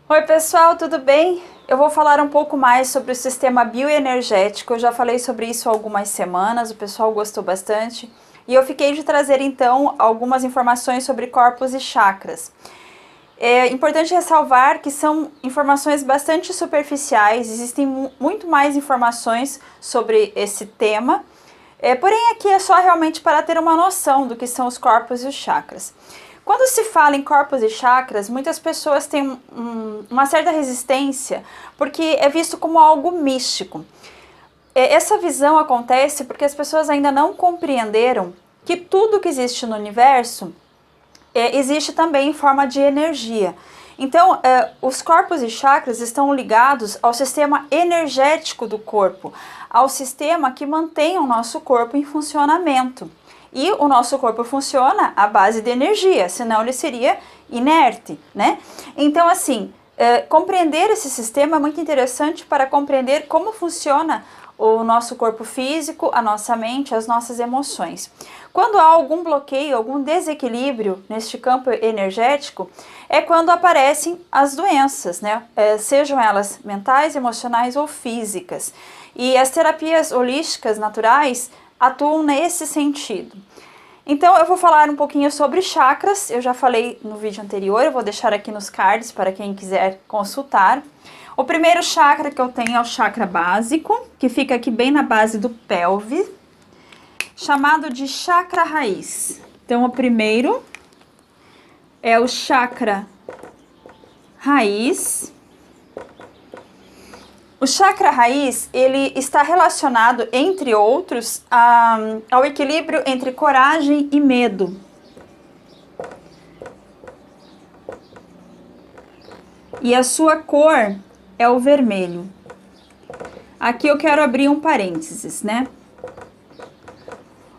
Oi pessoal, tudo bem? Eu vou falar um pouco mais sobre o sistema bioenergético. Eu já falei sobre isso há algumas semanas, o pessoal gostou bastante. E eu fiquei de trazer então algumas informações sobre corpos e chakras. É importante ressalvar que são informações bastante superficiais, existem muito mais informações sobre esse tema. Porém aqui é só realmente para ter uma noção do que são os corpos e os chakras. Quando se fala em corpos e chakras, muitas pessoas têm uma certa resistência, porque é visto como algo místico. Essa visão acontece porque as pessoas ainda não compreenderam que tudo que existe no universo existe também em forma de energia. Então, os corpos e chakras estão ligados ao sistema energético do corpo, ao sistema que mantém o nosso corpo em funcionamento. E o nosso corpo funciona à base de energia, senão ele seria inerte, né? Então, assim, compreender esse sistema é muito interessante para compreender como funciona o nosso corpo físico, a nossa mente, as nossas emoções. Quando há algum bloqueio, algum desequilíbrio neste campo energético, é quando aparecem as doenças, né? Sejam elas mentais, emocionais ou físicas. E as terapias holísticas naturais atuam nesse sentido. Então eu vou falar um pouquinho sobre chakras, eu já falei no vídeo anterior, eu vou deixar aqui nos cards para quem quiser consultar. O primeiro chakra que eu tenho é o chakra básico, que fica aqui bem na base do pelve, chamado de chakra raiz. Então o primeiro é o chakra raiz. O chakra raiz, ele está relacionado, entre outros, ao equilíbrio entre coragem e medo. E a sua cor é o vermelho. Aqui eu quero abrir um parênteses, né?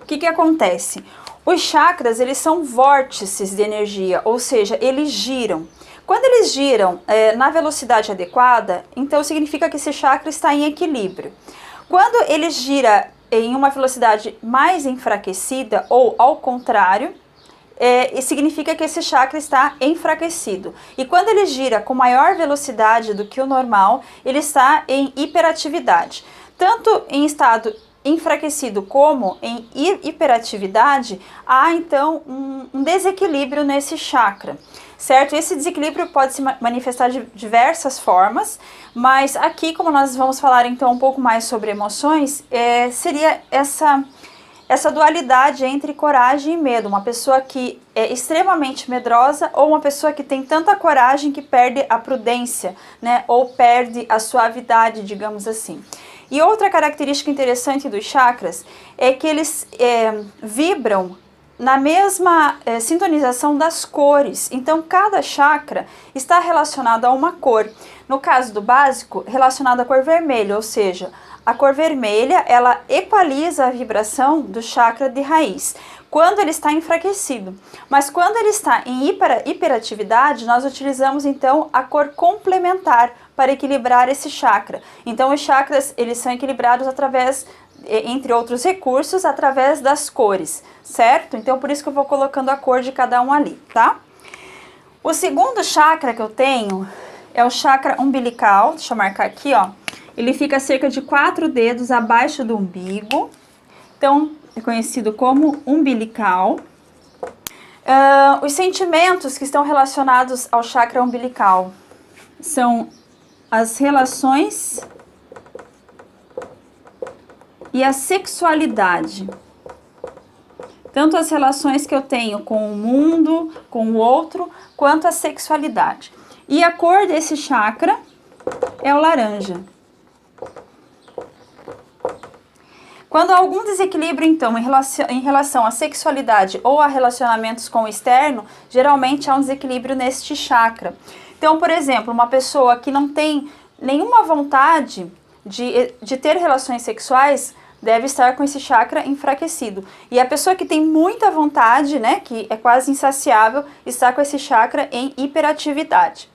O que acontece? Os chakras, eles são vórtices de energia, ou seja, eles giram. Quando eles giram na velocidade adequada, então significa que esse chakra está em equilíbrio. Quando ele gira em uma velocidade mais enfraquecida, ou ao contrário, significa que esse chakra está enfraquecido. E quando ele gira com maior velocidade do que o normal, ele está em hiperatividade. Tanto em estado enfraquecido como em hiperatividade, há então um desequilíbrio nesse chakra. Certo? Esse desequilíbrio pode se manifestar de diversas formas, mas aqui, como nós vamos falar então um pouco mais sobre emoções, seria essa dualidade entre coragem e medo. Uma pessoa que é extremamente medrosa ou uma pessoa que tem tanta coragem que perde a prudência, né? Ou perde a suavidade, digamos assim. E outra característica interessante dos chakras é que eles vibram na mesma sintonização das cores. Então, cada chakra está relacionado a uma cor. No caso do básico, relacionado à cor vermelha, ou seja, a cor vermelha, ela equaliza a vibração do chakra de raiz, quando ele está enfraquecido. Mas quando ele está em hiperatividade, nós utilizamos então a cor complementar para equilibrar esse chakra. Então, os chakras, eles são equilibrados através, entre outros recursos, através das cores, certo? Então, por isso que eu vou colocando a cor de cada um ali, tá? O segundo chakra que eu tenho é o chakra umbilical. Deixa eu marcar aqui, ó. Ele fica a cerca de 4 dedos abaixo do umbigo. Então, é conhecido como umbilical. Os sentimentos que estão relacionados ao chakra umbilical são as relações e a sexualidade. Tanto as relações que eu tenho com o mundo, com o outro, quanto a sexualidade. E a cor desse chakra é o laranja. Quando há algum desequilíbrio, então, em relação à sexualidade ou a relacionamentos com o externo, geralmente há um desequilíbrio neste chakra. Então, por exemplo, uma pessoa que não tem nenhuma vontade de ter relações sexuais deve estar com esse chakra enfraquecido. E a pessoa que tem muita vontade, né, que é quase insaciável, está com esse chakra em hiperatividade.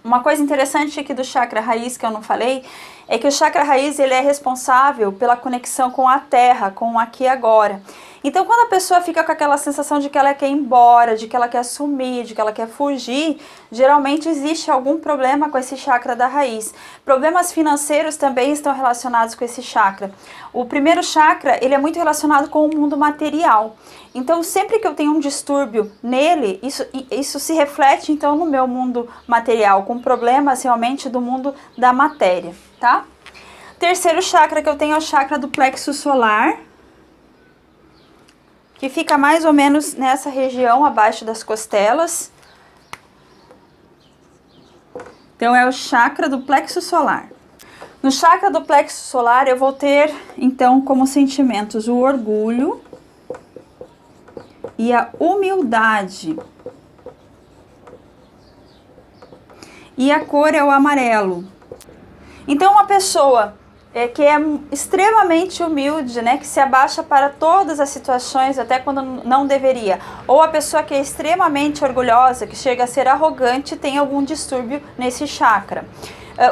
Uma coisa interessante aqui do chakra raiz que eu não falei, é que o chakra raiz ele é responsável pela conexão com a terra, com o aqui e agora. Então, quando a pessoa fica com aquela sensação de que ela quer ir embora, de que ela quer sumir, de que ela quer fugir, geralmente existe algum problema com esse chakra da raiz. Problemas financeiros também estão relacionados com esse chakra. O primeiro chakra, ele é muito relacionado com o mundo material. Então, sempre que eu tenho um distúrbio nele, isso se reflete, então, no meu mundo material, com problemas realmente do mundo da matéria, tá? Terceiro chakra que eu tenho é o chakra do plexo solar, que fica mais ou menos nessa região, abaixo das costelas. Então, é o chakra do plexo solar. No chakra do plexo solar, eu vou ter, então, como sentimentos o orgulho e a humildade. E a cor é o amarelo. Então, uma pessoa que é extremamente humilde, né, que se abaixa para todas as situações, até quando não deveria, ou a pessoa que é extremamente orgulhosa, que chega a ser arrogante, tem algum distúrbio nesse chakra.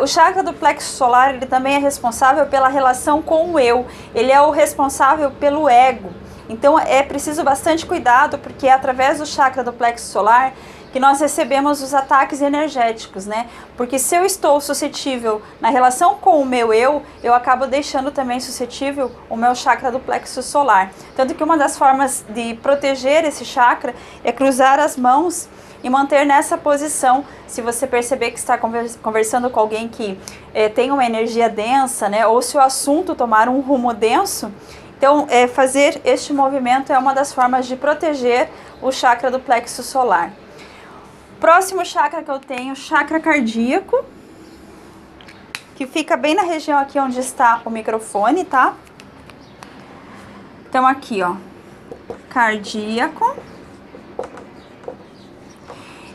O chakra do plexo solar, ele também é responsável pela relação com o eu, ele é o responsável pelo ego. Então é preciso bastante cuidado, porque é através do chakra do plexo solar que nós recebemos os ataques energéticos, né? Porque se eu estou suscetível na relação com o meu eu acabo deixando também suscetível o meu chakra do plexo solar. Tanto que uma das formas de proteger esse chakra é cruzar as mãos e manter nessa posição. Se você perceber que está conversando com alguém que tem uma energia densa, né? Ou se o assunto tomar um rumo denso, então fazer este movimento é uma das formas de proteger o chakra do plexo solar. Próximo chakra que eu tenho, chakra cardíaco, que fica bem na região aqui onde está o microfone, tá? Então aqui, ó, cardíaco.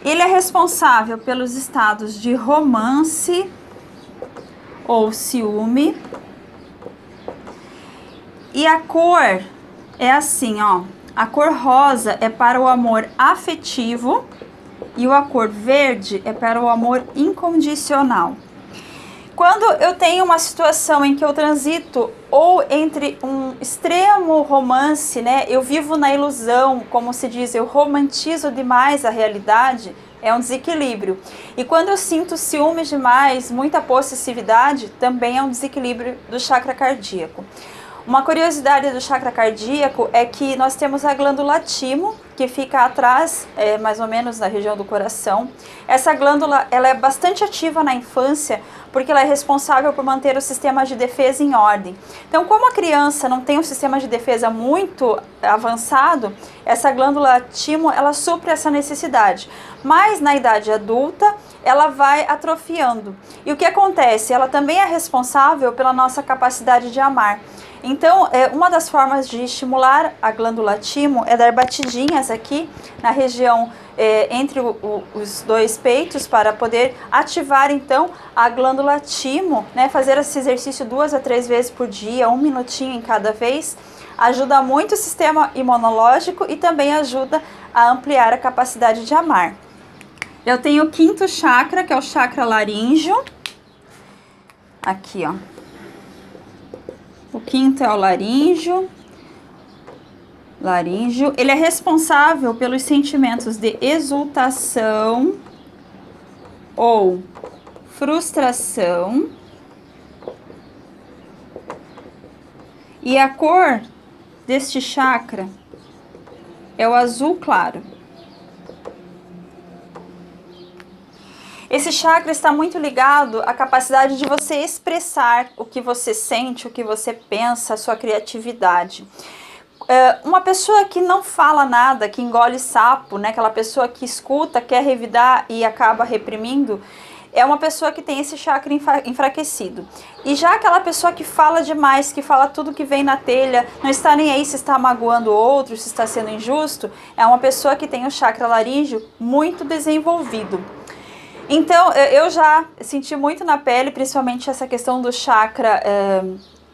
Ele é responsável pelos estados de romance ou ciúme. E a cor é assim, ó, a cor rosa é para o amor afetivo. E a cor verde é para o amor incondicional. Quando eu tenho uma situação em que eu transito ou entre um extremo romance, né, eu vivo na ilusão, como se diz, eu romantizo demais a realidade, é um desequilíbrio. E quando eu sinto ciúmes demais, muita possessividade, também é um desequilíbrio do chakra cardíaco. Uma curiosidade do chakra cardíaco é que nós temos a glândula timo, que fica atrás, mais ou menos na região do coração. Essa glândula ela é bastante ativa na infância, porque ela é responsável por manter o sistema de defesa em ordem. Então, como a criança não tem um sistema de defesa muito avançado, essa glândula timo, ela supre essa necessidade. Mas na idade adulta, ela vai atrofiando. E o que acontece? Ela também é responsável pela nossa capacidade de amar. Então, uma das formas de estimular a glândula timo é dar batidinhas aqui na região entre os dois peitos para poder ativar então a glândula timo, né? Fazer esse exercício 2 a 3 vezes por dia, 1 minutinho em cada vez, ajuda muito o sistema imunológico e também ajuda a ampliar a capacidade de amar. Eu tenho o quinto chakra, que é o chakra laríngeo. Aqui, ó. O quinto é o laríngeo. Ele é responsável pelos sentimentos de exultação ou frustração. E a cor deste chakra é o azul claro. Esse chakra está muito ligado à capacidade de você expressar o que você sente, o que você pensa, a sua criatividade. Uma pessoa que não fala nada, que engole sapo, né? Aquela pessoa que escuta, quer revidar e acaba reprimindo, é uma pessoa que tem esse chakra enfraquecido. E já aquela pessoa que fala demais, que fala tudo que vem na telha, não está nem aí se está magoando o outro, se está sendo injusto, é uma pessoa que tem o chakra laríngeo muito desenvolvido. Então, eu já senti muito na pele, principalmente essa questão do chakra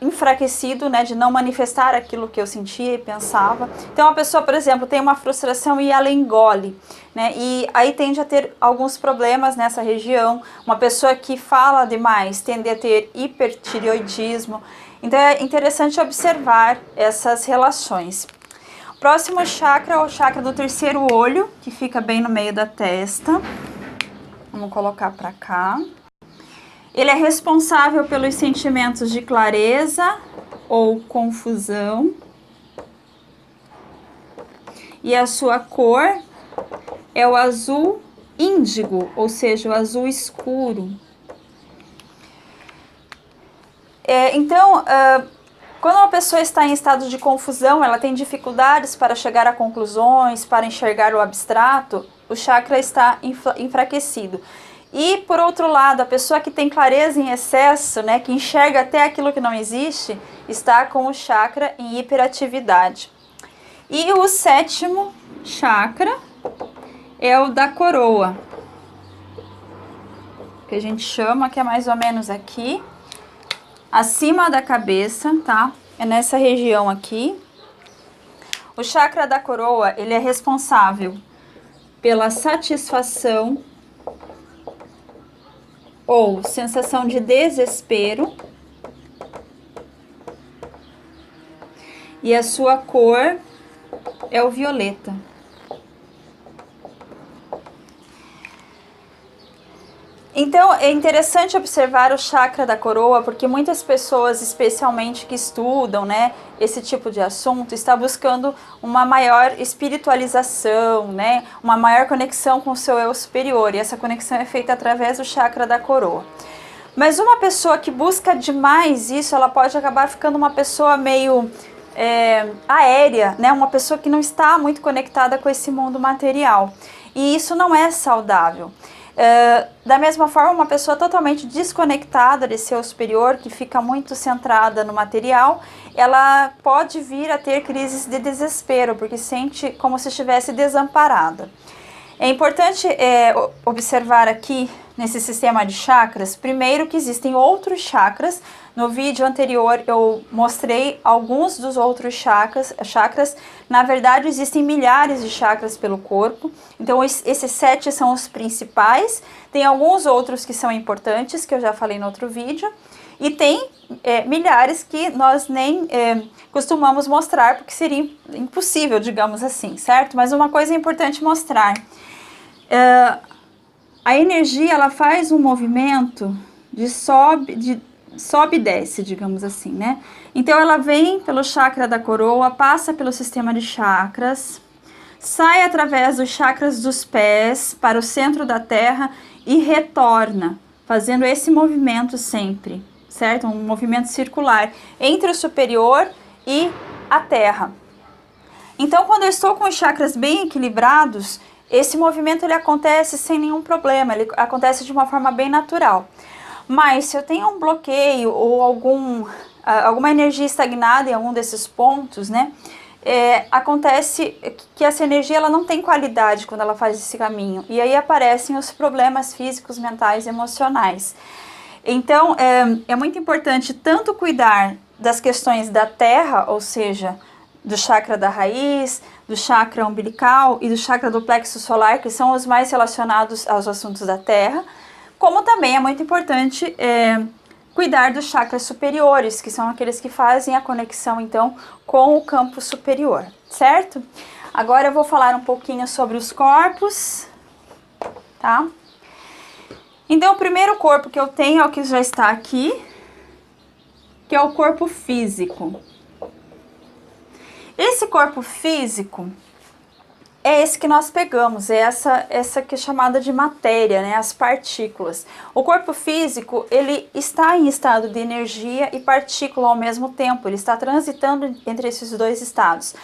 enfraquecido, né, de não manifestar aquilo que eu sentia e pensava. Então, a pessoa, por exemplo, tem uma frustração e ela engole, né, e aí tende a ter alguns problemas nessa região. Uma pessoa que fala demais tende a ter hipertireoidismo. Então, é interessante observar essas relações. Próximo chakra é o chakra do terceiro olho, que fica bem no meio da testa. Vamos colocar para cá. Ele é responsável pelos sentimentos de clareza ou confusão. E a sua cor é o azul índigo, ou seja, o azul escuro. Então, quando uma pessoa está em estado de confusão, ela tem dificuldades para chegar a conclusões, para enxergar o abstrato, o chakra está enfraquecido. E, por outro lado, a pessoa que tem clareza em excesso, né, que enxerga até aquilo que não existe, está com o chakra em hiperatividade. E o sétimo chakra é o da coroa, que a gente chama, que é mais ou menos aqui, acima da cabeça, tá? É nessa região aqui. O chakra da coroa, ele é responsável pela satisfação ou sensação de desespero. E a sua cor é o violeta. Então, é interessante observar o chakra da coroa, porque muitas pessoas, especialmente que estudam, né, esse tipo de assunto, está buscando uma maior espiritualização, né, uma maior conexão com o seu eu superior, e essa conexão é feita através do chakra da coroa. Mas uma pessoa que busca demais isso, ela pode acabar ficando uma pessoa meio aérea, né, uma pessoa que não está muito conectada com esse mundo material, e isso não é saudável. Da mesma forma, uma pessoa totalmente desconectada desse eu superior, que fica muito centrada no material, ela pode vir a ter crises de desespero, porque sente como se estivesse desamparada. É importante observar aqui nesse sistema de chakras, primeiro que existem outros chakras. No vídeo anterior eu mostrei alguns dos outros chakras. Na verdade existem milhares de chakras pelo corpo, então esses 7 são os principais. Tem alguns outros que são importantes, que eu já falei no outro vídeo, e tem milhares que nós nem costumamos mostrar, porque seria impossível, digamos assim, certo? Mas uma coisa é importante mostrar. A energia, ela faz um movimento de sobe e desce, digamos assim, né? Então ela vem pelo chakra da coroa, passa pelo sistema de chakras, sai através dos chakras dos pés para o centro da terra e retorna, fazendo esse movimento sempre, certo? Um movimento circular entre o superior e a terra. Então, quando eu estou com os chakras bem equilibrados, esse movimento ele acontece sem nenhum problema, ele acontece de uma forma bem natural. Mas se eu tenho um bloqueio ou alguma energia estagnada em algum desses pontos, né, acontece que essa energia ela não tem qualidade quando ela faz esse caminho. E aí aparecem os problemas físicos, mentais e emocionais. Então, é muito importante tanto cuidar das questões da terra, ou seja, do chakra da raiz, do chakra umbilical e do chakra do plexo solar, que são os mais relacionados aos assuntos da terra, como também é muito importante cuidar dos chakras superiores, que são aqueles que fazem a conexão, então, com o campo superior, certo? Agora eu vou falar um pouquinho sobre os corpos, tá? Então, o primeiro corpo que eu tenho é o que já está aqui, que é o corpo físico. Esse corpo físico é esse que nós pegamos, é essa que é chamada de matéria, né, as partículas. O corpo físico, ele está em estado de energia e partícula ao mesmo tempo, ele está transitando entre esses dois estados.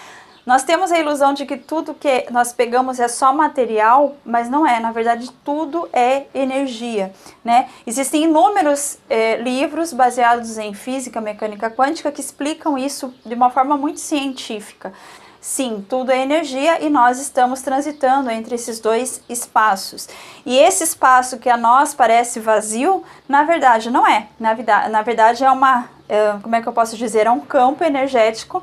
Nós temos a ilusão de que tudo que nós pegamos é só material, mas não é, na verdade tudo é energia, né? Existem inúmeros livros baseados em física, mecânica quântica que explicam isso de uma forma muito científica. Sim, tudo é energia e nós estamos transitando entre esses dois espaços. E esse espaço que a nós parece vazio, na verdade não é. Na verdade é como é que eu posso dizer, é um campo energético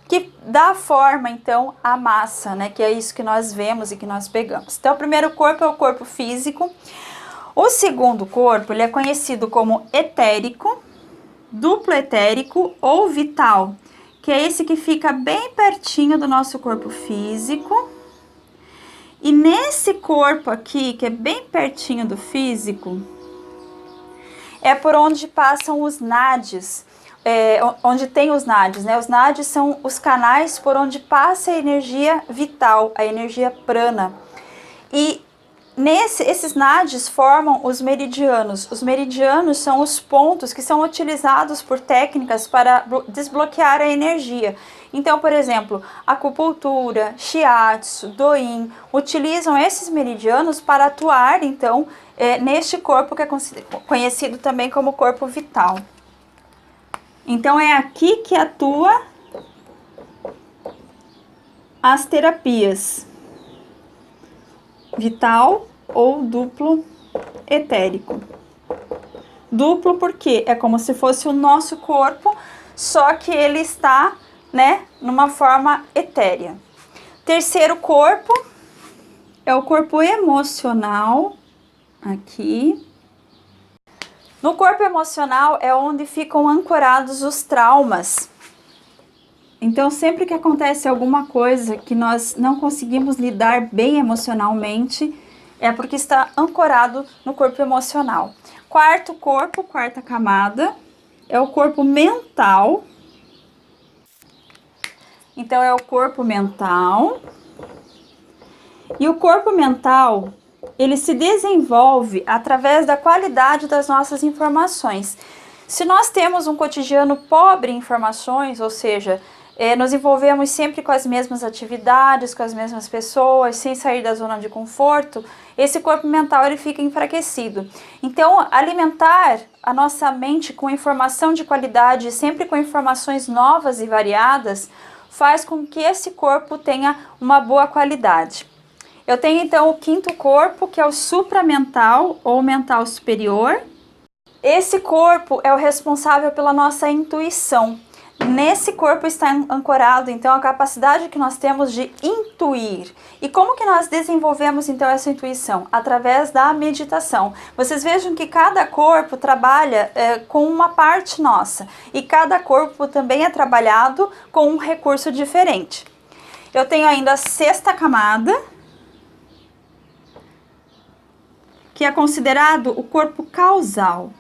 que dá forma, então, à massa, né? Que é isso que nós vemos e que nós pegamos. Então, o primeiro corpo é o corpo físico. O segundo corpo, ele é conhecido como etérico, duplo etérico ou vital, que é esse que fica bem pertinho do nosso corpo físico. E nesse corpo aqui, que é bem pertinho do físico, é por onde passam os nadis, onde tem os nadis, né? Os nadis são os canais por onde passa a energia vital, a energia prana. E esses nadis formam os meridianos. Os meridianos são os pontos que são utilizados por técnicas para desbloquear a energia. Então, por exemplo, acupuntura, shiatsu, doin utilizam esses meridianos para atuar, então, neste corpo que é conhecido também como corpo vital. Então, é aqui que atua as terapias vital ou duplo etérico. Duplo porque é como se fosse o nosso corpo, só que ele está, né, numa forma etérea. Terceiro corpo é o corpo emocional, aqui. No corpo emocional é onde ficam ancorados os traumas. Então, sempre que acontece alguma coisa que nós não conseguimos lidar bem emocionalmente, é porque está ancorado no corpo emocional. Quarto corpo, quarta camada, é o corpo mental. Então, é o corpo mental. E o corpo mental, ele se desenvolve através da qualidade das nossas informações. Se nós temos um cotidiano pobre em informações, ou seja, nos envolvemos sempre com as mesmas atividades, com as mesmas pessoas, sem sair da zona de conforto, esse corpo mental ele fica enfraquecido. Então, alimentar a nossa mente com informação de qualidade, sempre com informações novas e variadas, faz com que esse corpo tenha uma boa qualidade. Eu tenho então o quinto corpo, que é o supramental ou mental superior. Esse corpo é o responsável pela nossa intuição. Nesse corpo está ancorado, então, a capacidade que nós temos de intuir. E como que nós desenvolvemos, então, essa intuição? Através da meditação. Vocês vejam que cada corpo trabalha com uma parte nossa. E cada corpo também é trabalhado com um recurso diferente. Eu tenho ainda a sexta camada, que é considerado o corpo causal.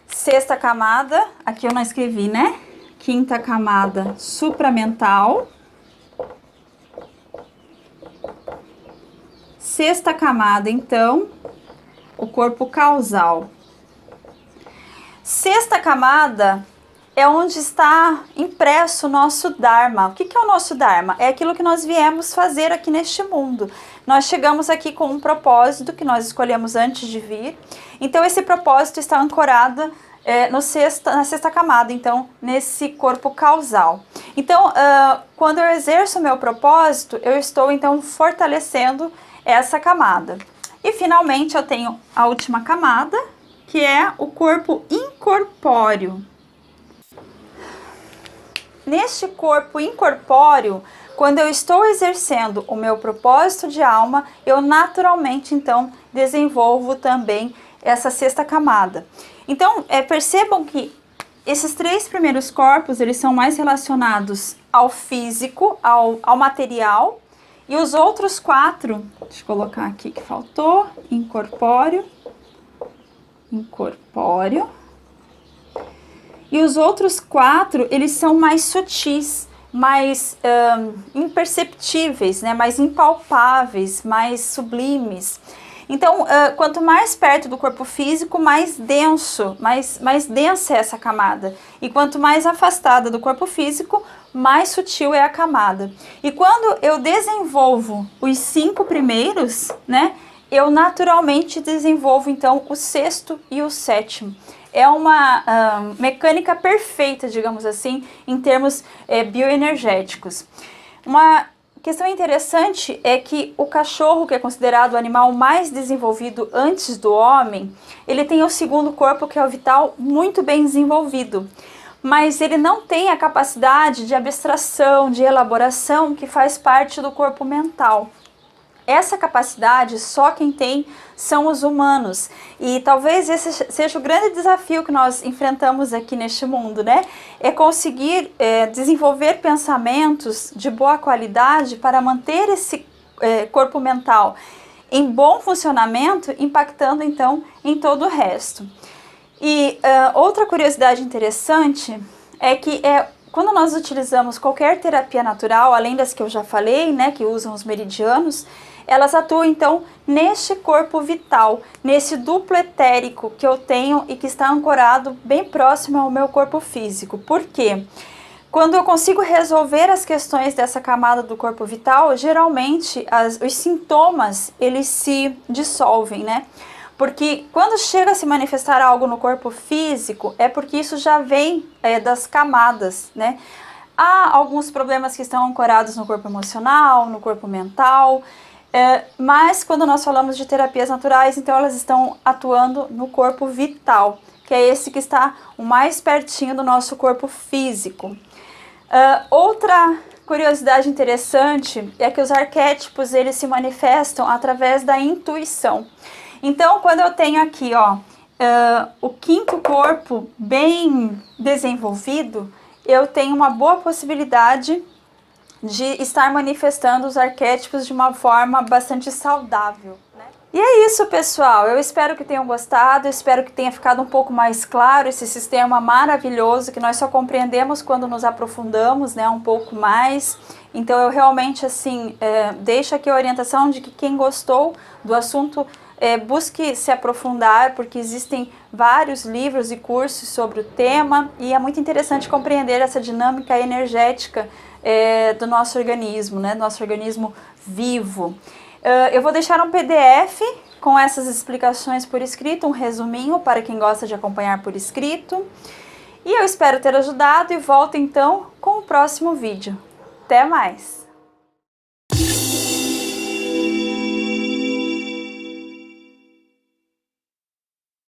Sexta camada, aqui eu não escrevi, né? Quinta camada, supramental. Sexta camada, então, o corpo causal. Sexta camada é onde está impresso o nosso Dharma. O que é o nosso Dharma? É aquilo que nós viemos fazer aqui neste mundo. Nós chegamos aqui com um propósito que nós escolhemos antes de vir. Então, esse propósito está ancorado na sexta camada, então, nesse corpo causal. Então, quando eu exerço o meu propósito, eu estou, então, fortalecendo essa camada. E, finalmente, eu tenho a última camada, que é o corpo incorpóreo. Neste corpo incorpóreo, quando eu estou exercendo o meu propósito de alma, eu naturalmente, então, desenvolvo também essa sexta camada. Então, percebam que esses três primeiros corpos, eles são mais relacionados ao físico, ao material, e os outros quatro, deixa eu colocar aqui que faltou, incorpóreo, e os outros quatro, eles são mais sutis, mais imperceptíveis, né? Mais impalpáveis, mais sublimes. Então, quanto mais perto do corpo físico, mais denso, mais densa é essa camada. E quanto mais afastada do corpo físico, mais sutil é a camada. E quando eu desenvolvo os 5 primeiros, né, eu naturalmente desenvolvo, então, o sexto e o sétimo. É uma mecânica perfeita, digamos assim, em termos bioenergéticos. Uma questão interessante é que o cachorro, que é considerado o animal mais desenvolvido antes do homem, ele tem o segundo corpo, que é o vital, muito bem desenvolvido. Mas ele não tem a capacidade de abstração, de elaboração, que faz parte do corpo mental. essa capacidade só quem tem são os humanos. E talvez esse seja o grande desafio que nós enfrentamos aqui neste mundo, né? É conseguir desenvolver pensamentos de boa qualidade para manter esse corpo mental em bom funcionamento, impactando então em todo o resto. E outra curiosidade interessante é que quando nós utilizamos qualquer terapia natural, além das que eu já falei, né, que usam os meridianos, elas atuam então neste corpo vital, nesse duplo etérico que eu tenho e que está ancorado bem próximo ao meu corpo físico. Por quê? Quando eu consigo resolver as questões dessa camada do corpo vital, geralmente os sintomas eles se dissolvem, né? Porque quando chega a se manifestar algo no corpo físico, é porque isso já vem das camadas, né? Há alguns problemas que estão ancorados no corpo emocional, no corpo mental, mas quando nós falamos de terapias naturais, então elas estão atuando no corpo vital, que é esse que está o mais pertinho do nosso corpo físico. Outra curiosidade interessante é que os arquétipos eles se manifestam através da intuição. Então, quando eu tenho aqui, ó, o quinto corpo bem desenvolvido, eu tenho uma boa possibilidade de estar manifestando os arquétipos de uma forma bastante saudável, né? E é isso, pessoal. Eu espero que tenham gostado, espero que tenha ficado um pouco mais claro esse sistema maravilhoso que nós só compreendemos quando nos aprofundamos, né, um pouco mais. Então, eu realmente, assim, deixo aqui a orientação de que quem gostou do assunto busque se aprofundar, porque existem vários livros e cursos sobre o tema e é muito interessante compreender essa dinâmica energética do nosso organismo, né? Nosso organismo vivo. Eu vou deixar um PDF com essas explicações por escrito, um resuminho para quem gosta de acompanhar por escrito. E eu espero ter ajudado e volto então com o próximo vídeo. Até mais!